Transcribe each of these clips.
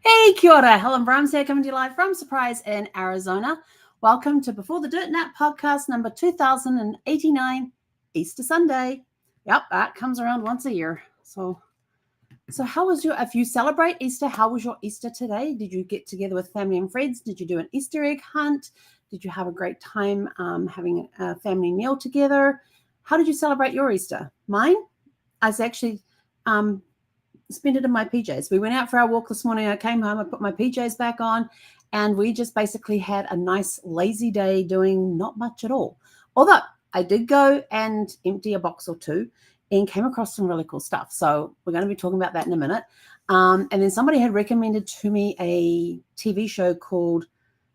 Hey, kia ora. Helen Brahms here, coming to you live from Surprise in Arizona. Welcome to Before the Dirt Nap podcast number 2089, Easter Sunday. Yep, that comes around once a year. So how was if you celebrate Easter, how was your Easter today? Did you get together with family and friends? Did you do an Easter egg hunt? Did you have a great time having a family meal together? How did you celebrate your Easter? Mine? I was actually spent it in my PJs. We went out for our walk this morning. I came home, I put my PJs back on, and we just basically had a nice lazy day doing not much at all. Although I did go and empty a box or two and came across some really cool stuff. So we're going to be talking about that in a minute. And then somebody had recommended to me a TV show called,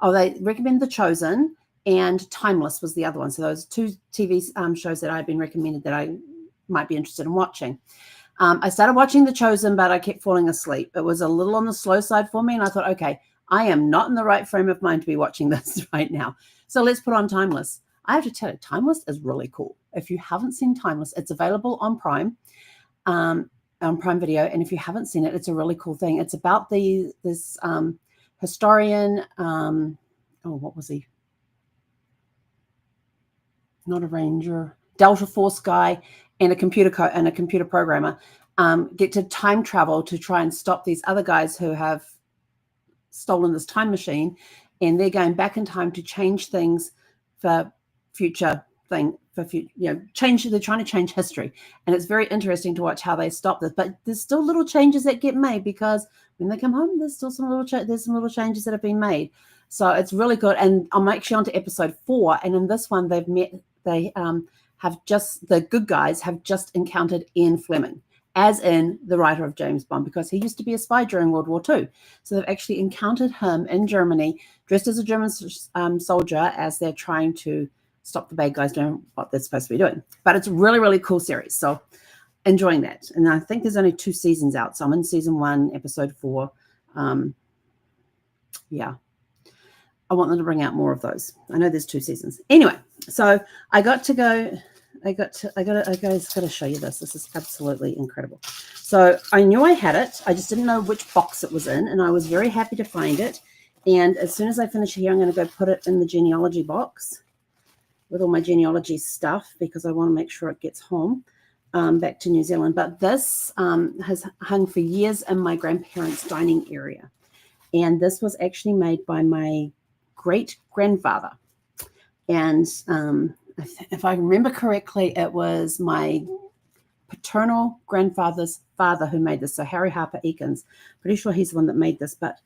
they recommended The Chosen, and Timeless was the other one. So those two TV shows that I've been recommended that I might be interested in watching. I started watching The Chosen, but I kept falling asleep. It was a little on the slow side for me, and I thought, okay, I am not in the right frame of mind to be watching this right now. So let's put on Timeless. I have to tell you, Timeless is really cool. If you haven't seen Timeless, it's available on Prime Video, and if you haven't seen it, it's a really cool thing. It's about this historian. What was he? Not a ranger, Delta Force guy, and a computer programmer get to time travel to try and stop these other guys who have stolen this time machine, and they're going back in time to change things for future thing change. They're trying to change history, and it's very interesting to watch how they stop this. But there's still little changes that get made, because when they come home, there's still some little changes that have been made. So it's really good. And I'm actually on to episode 4, and in this one, the good guys have just encountered Ian Fleming, as in the writer of James Bond, because he used to be a spy during World War II. So they've actually encountered him in Germany, dressed as a German soldier, as they're trying to stop the bad guys doing what they're supposed to be doing. But it's a really, really cool series. So enjoying that. And I think there's only 2 seasons out. So I'm in season 1, episode 4. I want them to bring out more of those. I know there's 2 seasons. Anyway, so I got to show you this. This is absolutely incredible. So I knew I had it. I just didn't know which box it was in, and I was very happy to find it. And as soon as I finish here, I'm going to go put it in the genealogy box with all my genealogy stuff, because I want to make sure it gets home back to New Zealand. But this has hung for years in my grandparents' dining area. And this was actually made by my great-grandfather. And if I remember correctly, it was my paternal grandfather's father who made this. So Harry Harper Eakins, pretty sure he's the one that made this. But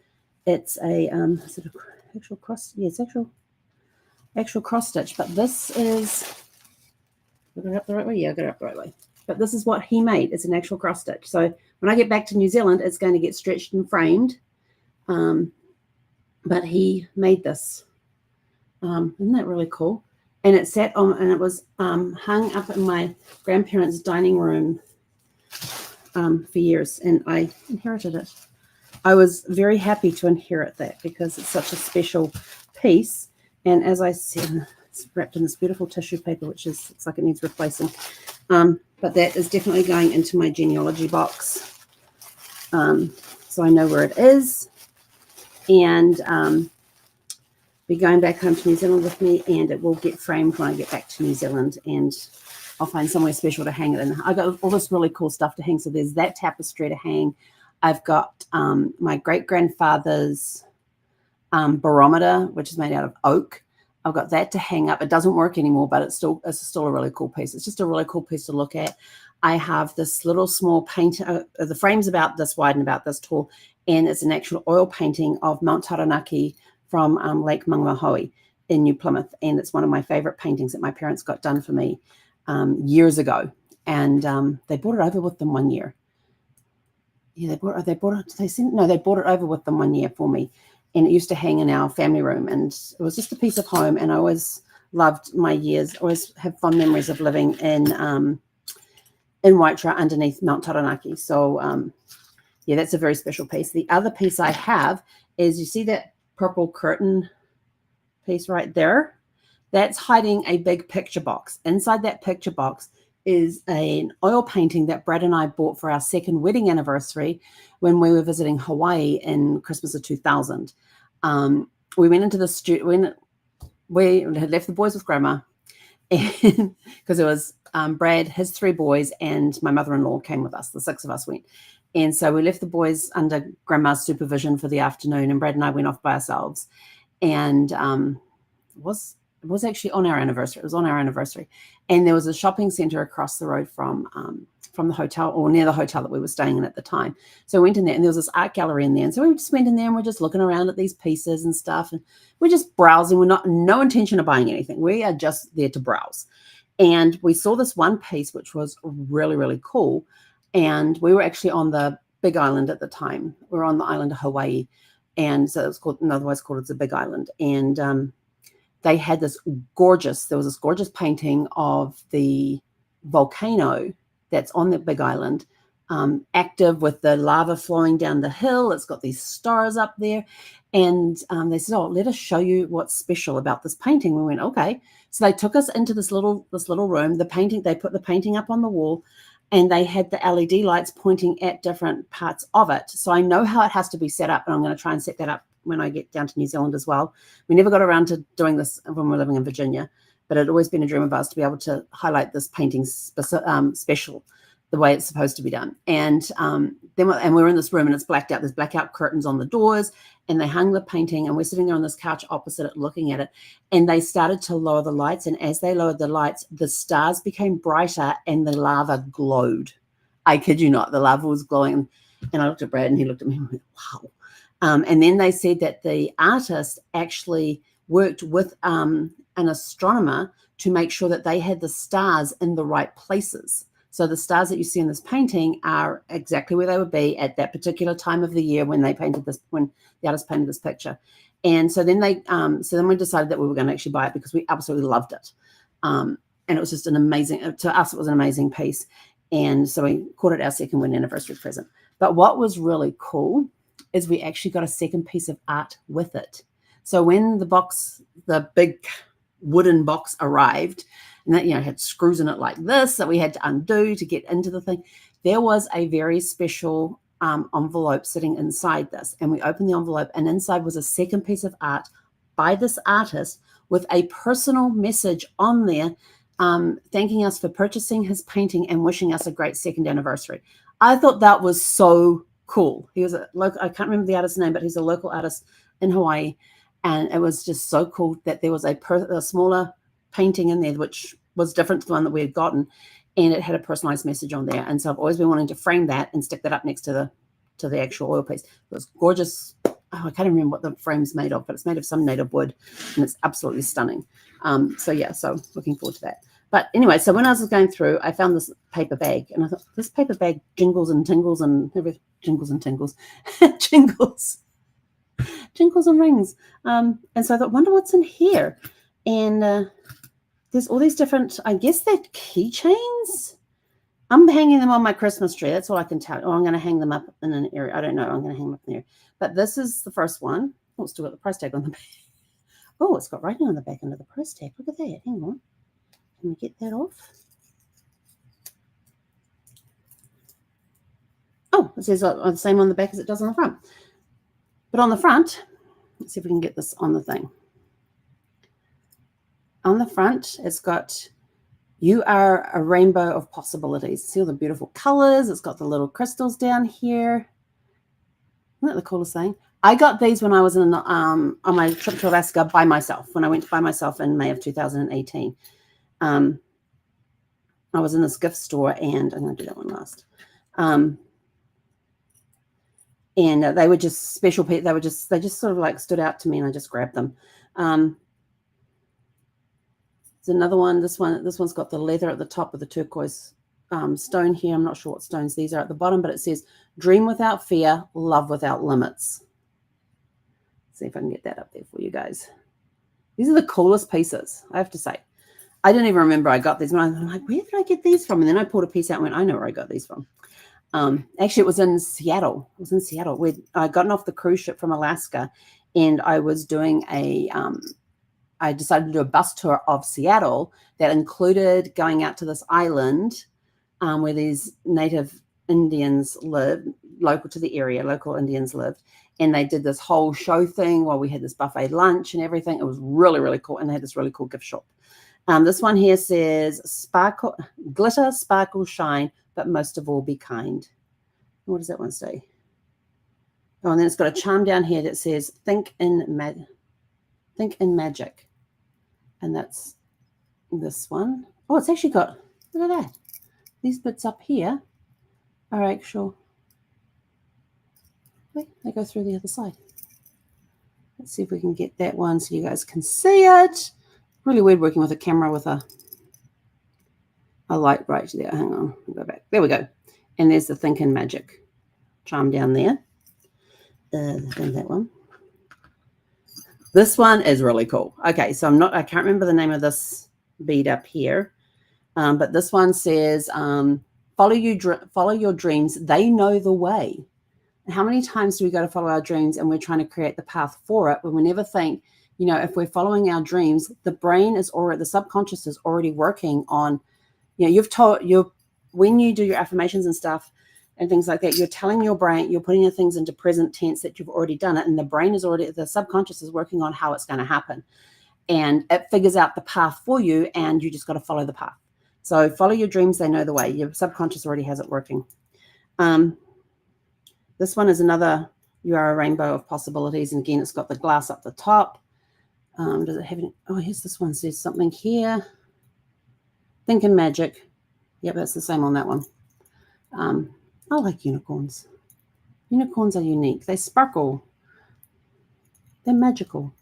it's a actual cross. Yeah, it's actual cross stitch. But this is, got it up the right way. Yeah, I got it up the right way. But this is what he made. It's an actual cross stitch. So when I get back to New Zealand, it's going to get stretched and framed. But he made this. Isn't that really cool? And it sat on, and it was hung up in my grandparents' dining room for years, and I inherited it. I was very happy to inherit that, because it's such a special piece. And as I said, it's wrapped in this beautiful tissue paper, which looks like it needs replacing. But that is definitely going into my genealogy box, so I know where it is. And be going back home to New Zealand with me, and it will get framed when I get back to New Zealand, and I'll find somewhere special to hang it in. I got all this really cool stuff to hang. So there's that tapestry to hang. I've got my great-grandfather's barometer, which is made out of oak. I've got that to hang up. It doesn't work anymore, but it's still a really cool piece. It's just a really cool piece to look at. I have this little small paint. The frame's about this wide and about this tall, and it's an actual oil painting of Mount Taranaki from Lake Mangamahoe in New Plymouth. And it's one of my favorite paintings that my parents got done for me years ago. And they brought it over with them one year. Yeah, they brought it over with them one year for me. And it used to hang in our family room. And it was just a piece of home. And I always loved my years, always have fond memories of living in Waitara underneath Mount Taranaki. So yeah, that's a very special piece. The other piece I have is, you see that purple curtain piece right there? That's hiding a big picture box. Inside that picture box is an oil painting that Brad and I bought for our second wedding anniversary when we were visiting Hawaii in Christmas of 2000. We went into the studio, we had left the boys with Grandma, and because it was Brad, his 3 boys, and my mother-in-law came with us. The 6 of us went. And so we left the boys under Grandma's supervision for the afternoon, and Brad and I went off by ourselves. And it was actually on our anniversary. It was on our anniversary. And there was a shopping center across the road from the hotel, or near the hotel that we were staying in at the time. So we went in there, and there was this art gallery in there. And so we just went in there, and we're just looking around at these pieces and stuff. And we're just browsing. We're no intention of buying anything. We are just there to browse. And we saw this one piece, which was really, really cool. And we were actually on the Big Island at the time. We were on the island of Hawaii. And so it was called, otherwise called it's a Big Island. And they had there was this gorgeous painting of the volcano that's on the Big Island, active with the lava flowing down the hill. It's got these stars up there. And they said, let us show you what's special about this painting. We went, okay. So they took us into this little room. They put the painting up on the wall, and they had the LED lights pointing at different parts of it. So I know how it has to be set up, and I'm going to try and set that up when I get down to New Zealand as well. We never got around to doing this when we were living in Virginia, but it had always been a dream of ours to be able to highlight this painting special, the way it's supposed to be done. And we were in this room, and it's blacked out. There's blackout curtains on the doors, and they hung the painting, and we're sitting there on this couch opposite it looking at it, and they started to lower the lights. And as they lowered the lights, the stars became brighter and the lava glowed. I kid you not, the lava was glowing. And I looked at Brad, and he looked at me and went, wow. And then they said that the artist actually worked with an astronomer to make sure that they had the stars in the right places. So the stars that you see in this painting are exactly where they would be at that particular time of the year when the artist painted this picture. And so then we decided that we were going to actually buy it because we absolutely loved it. And it was just to us, it was an amazing piece. And so we called it our second wedding anniversary present. But what was really cool is we actually got a second piece of art with it. So when the big wooden box arrived, and that, had screws in it like this that we had to undo to get into the thing, there was a very special envelope sitting inside this. And we opened the envelope, and inside was a second piece of art by this artist with a personal message on there, thanking us for purchasing his painting and wishing us a great second anniversary. I thought that was so cool. He was I can't remember the artist's name, but he's a local artist in Hawaii. And it was just so cool that there was a smaller painting in there, which was different to the one that we had gotten. And it had a personalized message on there. And so I've always been wanting to frame that and stick that up next to the actual oil piece. It was gorgeous. I can't even remember what the frame's made of, but it's made of some native wood, and it's absolutely stunning. So looking forward to that. But anyway, so when I was going through, I found this paper bag, and I thought, this paper bag jingles and tingles and everything. Jingles and tingles. Jingles and rings. And so I thought, wonder what's in here. And there's all these different, I guess they're keychains. I'm hanging them on my Christmas tree. That's all I can tell you. Or I'm going to hang them up in an area. I don't know. I'm going to hang them up in there. But this is the first one. Oh, it's still got the price tag on the back. Oh, it's got writing on the back under the price tag. Look at that. Hang on. Can we get that off? Oh, it says the same on the back as it does on the front. But on the front, let's see if we can get this on the thing. On the front, it's got, you are a rainbow of possibilities. See all the beautiful colors. It's got the little crystals down here. Isn't that the coolest thing? I got these when I was on my trip to Alaska by myself, when I went by myself in May of 2018. I was in this gift store, and I'm going to do that one last. And they were just special. They just sort of like stood out to me, and I just grabbed them. There's another one. This one's got the leather at the top with the turquoise stone here. I'm not sure what stones these are at the bottom, but it says, "Dream without fear, love without limits." Let's see if I can get that up there for you guys. These are the coolest pieces, I have to say. I didn't even remember I got these. I'm like, where did I get these from? And then I pulled a piece out and went, I know where I got these from. Actually, it was in Seattle. I'd gotten off the cruise ship from Alaska, and I was doing a I decided to do a bus tour of Seattle that included going out to this island where these native Indians live, local to the area, local Indians lived. And they did this whole show thing while we had this buffet lunch and everything. It was really, really cool. And they had this really cool gift shop. This one here says, sparkle, glitter, sparkle, shine, but most of all, be kind. What does that one say? Oh, and then it's got a charm down here that says, think in magic. And that's this one. Oh, it's actually got, look at that. These bits up here are actual. Wait, they go through the other side. Let's see if we can get that one so you guys can see it. Really weird working with a camera with a light right there. Hang on, I'll go back. There we go. And there's the Think in Magic charm down there. That one. This one is really cool. Okay, so I can't remember the name of this bead up here, but this one says, follow your dreams. They know the way. How many times do we go to follow our dreams and we're trying to create the path for it when we never think, you know, if we're following our dreams, the brain is already, the subconscious is already working on, you know, when you do your affirmations and stuff and things like that, you're telling your brain, you're putting the things into present tense that you've already done it. And the brain is already, the subconscious is working on how it's going to happen. And it figures out the path for you and you just got to follow the path. So follow your dreams. They know the way. Your subconscious already has it working. This one is another, you are a rainbow of possibilities. And again, it's got the glass up the top. Does it have any? Oh, here's this one. Says something here. Think in magic. Yep, that's the same on that one. I like unicorns. Unicorns are unique. They sparkle. They're magical.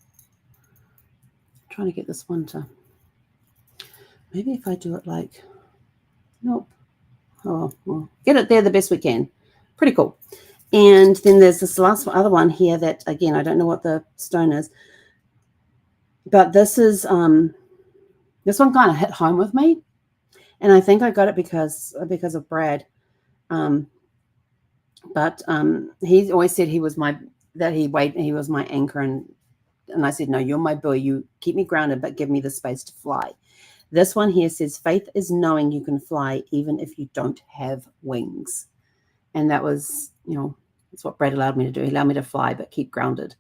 I'm trying to get this one to. Maybe if I do it like. Nope. Oh, well, get it there the best we can. Pretty cool. And then there's this other one here that, again, I don't know what the stone is. But this is, this one kind of hit home with me. And I think I got it because of Brad. But he always said he was my anchor. And I said, no, you're my buoy. You keep me grounded, but give me the space to fly. This one here says, faith is knowing you can fly even if you don't have wings. And that was, you know, that's what Brad allowed me to do. He allowed me to fly, but keep grounded.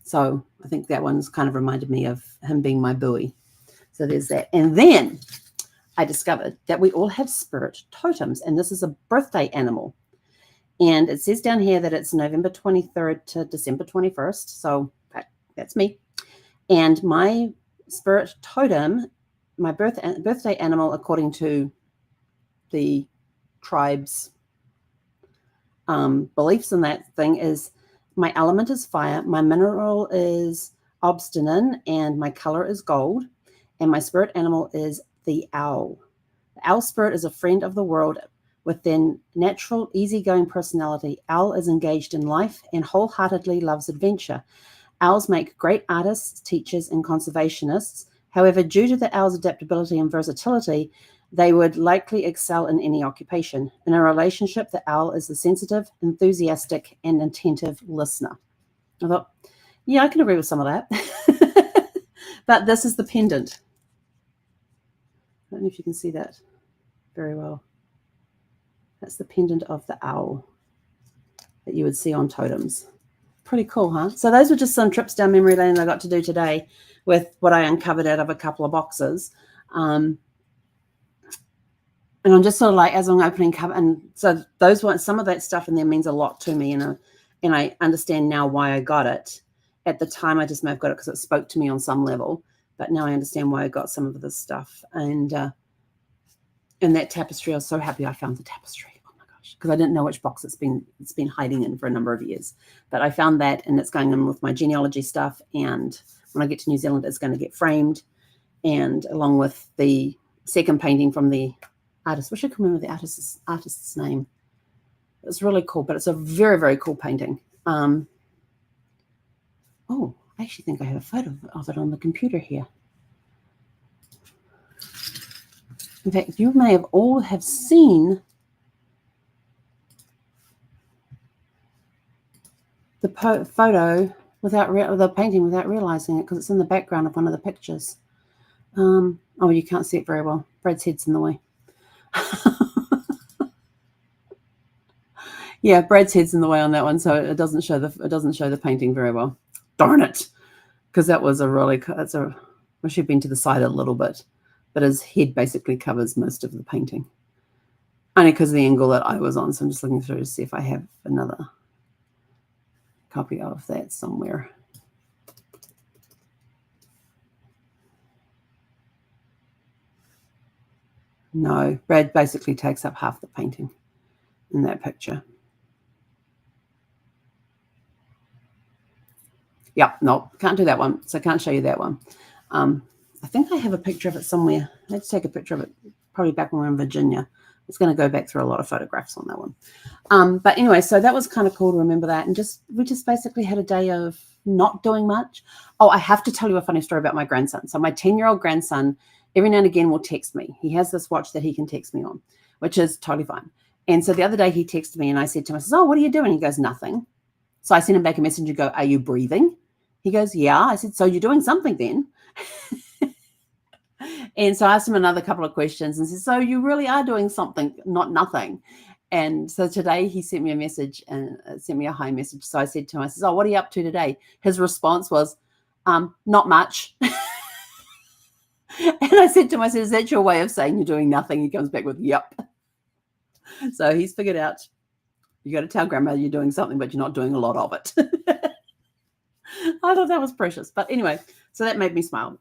So I think that one's kind of reminded me of him being my buoy. So there's that. And then I discovered that we all have spirit totems, and this is a birthday animal. And it says down here that it's November 23rd to December 21st. So that's me. And my spirit totem, my birthday animal, according to the tribe's beliefs in that thing, is my element is fire, my mineral is obsidian, and my color is gold, and my spirit animal is the owl. The owl spirit is a friend of the world with their natural, easygoing personality. Owl is engaged in life and wholeheartedly loves adventure. Owls make great artists, teachers, and conservationists. However, due to the owl's adaptability and versatility, they would likely excel in any occupation. In a relationship, the owl is the sensitive, enthusiastic, and attentive listener. I thought, yeah, I can agree with some of that. But this is the pendant. I don't know if you can see that very well. That's the pendant of the owl that you would see on totems. Pretty cool, huh? So those were just some trips down memory lane I got to do today with what I uncovered out of a couple of boxes. And I'm just sort of like, as I'm opening cover, and so those ones, some of that stuff in there means a lot to me, and I understand now why I got it. At the time, I just may have got it because it spoke to me on some level, but now I understand why I got some of this stuff. And that tapestry, I was so happy I found the tapestry. Oh my gosh, because I didn't know which box it's been hiding in for a number of years, but I found that, and it's going in with my genealogy stuff. And when I get to New Zealand, it's going to get framed, and along with the second painting from the artist. Wish I could remember the artist's name. It's really cool, but it's a very, very cool painting. Oh, I actually think I have a photo of it on the computer here. In fact, you may have all have seen the photo the painting without realizing it because it's in the background of one of the pictures. Oh, you can't see it very well. Brad's head's in the way. Yeah, Brad's head's in the way on that one, so it doesn't show the painting very well. Darn it, because that was we should have been to the side a little bit, but his head basically covers most of the painting. Only because of the angle that I was on, so I'm just looking through to see if I have another copy of that somewhere. No, Brad basically takes up half the painting in that picture. Yeah, no, can't do that one. So I can't show you that one. I think I have a picture of it somewhere. Let's take a picture of it, probably back when we were in Virginia. It's going to go back through a lot of photographs on that one. But anyway, so that was kind of cool to remember that. And we just basically had a day of not doing much. Oh, I have to tell you a funny story about my grandson. So my 10-year-old grandson, every now and again, will text me. He has this watch that he can text me on, which is totally fine. And so the other day he texted me and I said to him, I said, oh, what are you doing? He goes, nothing. So I sent him back a message and go, are you breathing? He goes, yeah. I said, so you're doing something then. And so I asked him another couple of questions and said, so you really are doing something, not nothing. And so today he sent me a message and sent me a hi message. So I said to him, I said, oh, what are you up to today? His response was, not much. And I said to him, I said, is that your way of saying you're doing nothing? He comes back with, yep. So he's figured out, you got to tell grandma you're doing something, but you're not doing a lot of it. I thought that was precious. But anyway, so that made me smile.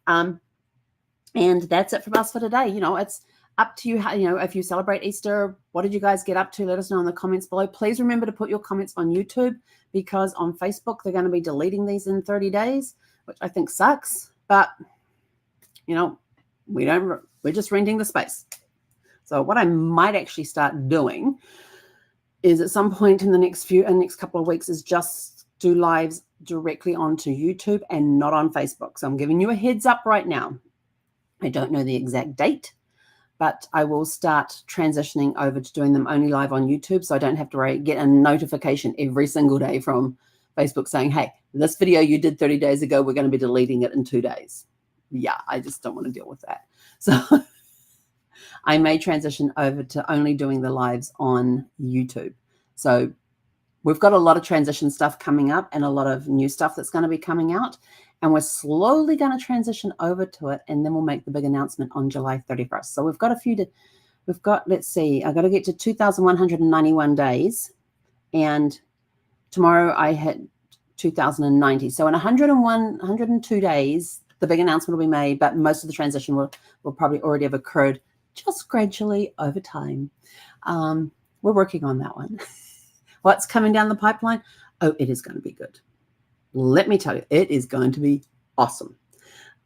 And that's it from us for today. It's up to you. If you celebrate Easter, what did you guys get up to? Let us know in the comments below. Please remember to put your comments on YouTube because on Facebook, they're going to be deleting these in 30 days, which I think sucks. But, we're just renting the space. So what I might actually start doing is at some point in the next couple of weeks is just do lives directly onto YouTube and not on Facebook. So I'm giving you a heads up right now. I don't know the exact date, but I will start transitioning over to doing them only live on YouTube so I don't have to get a notification every single day from Facebook saying, hey, this video you did 30 days ago, we're going to be deleting it in 2 days. Yeah, I just don't want to deal with that. So I may transition over to only doing the lives on YouTube. So we've got a lot of transition stuff coming up and a lot of new stuff that's going to be coming out. And we're slowly going to transition over to it. And then we'll make the big announcement on July 31st. So we've got let's see, I've got to get to 2,191 days. And tomorrow I hit 2,090. So in 102 days, the big announcement will be made. But most of the transition will probably already have occurred just gradually over time. We're working on that one. What's coming down the pipeline? Oh, it is going to be good. Let me tell you, it is going to be awesome.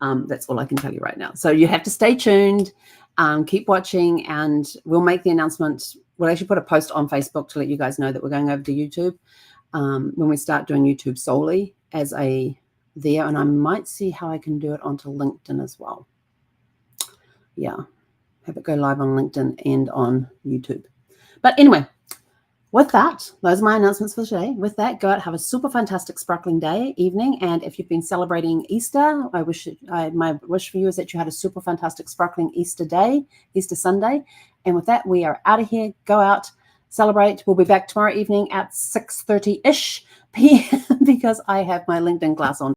That's all I can tell you right now. So you have to stay tuned, keep watching, and we'll make the announcement. We'll actually put a post on Facebook to let you guys know that we're going over to YouTube when we start doing YouTube solely as there. And I might see how I can do it onto LinkedIn as well. Yeah, have it go live on LinkedIn and on YouTube. But anyway, with that, those are my announcements for today. With that, go out, have a super fantastic sparkling day, evening. And if you've been celebrating Easter, my wish for you is that you had a super fantastic sparkling Easter day, Easter Sunday. And with that, we are out of here. Go out, celebrate. We'll be back tomorrow evening at 6:30-ish p.m. because I have my LinkedIn class on.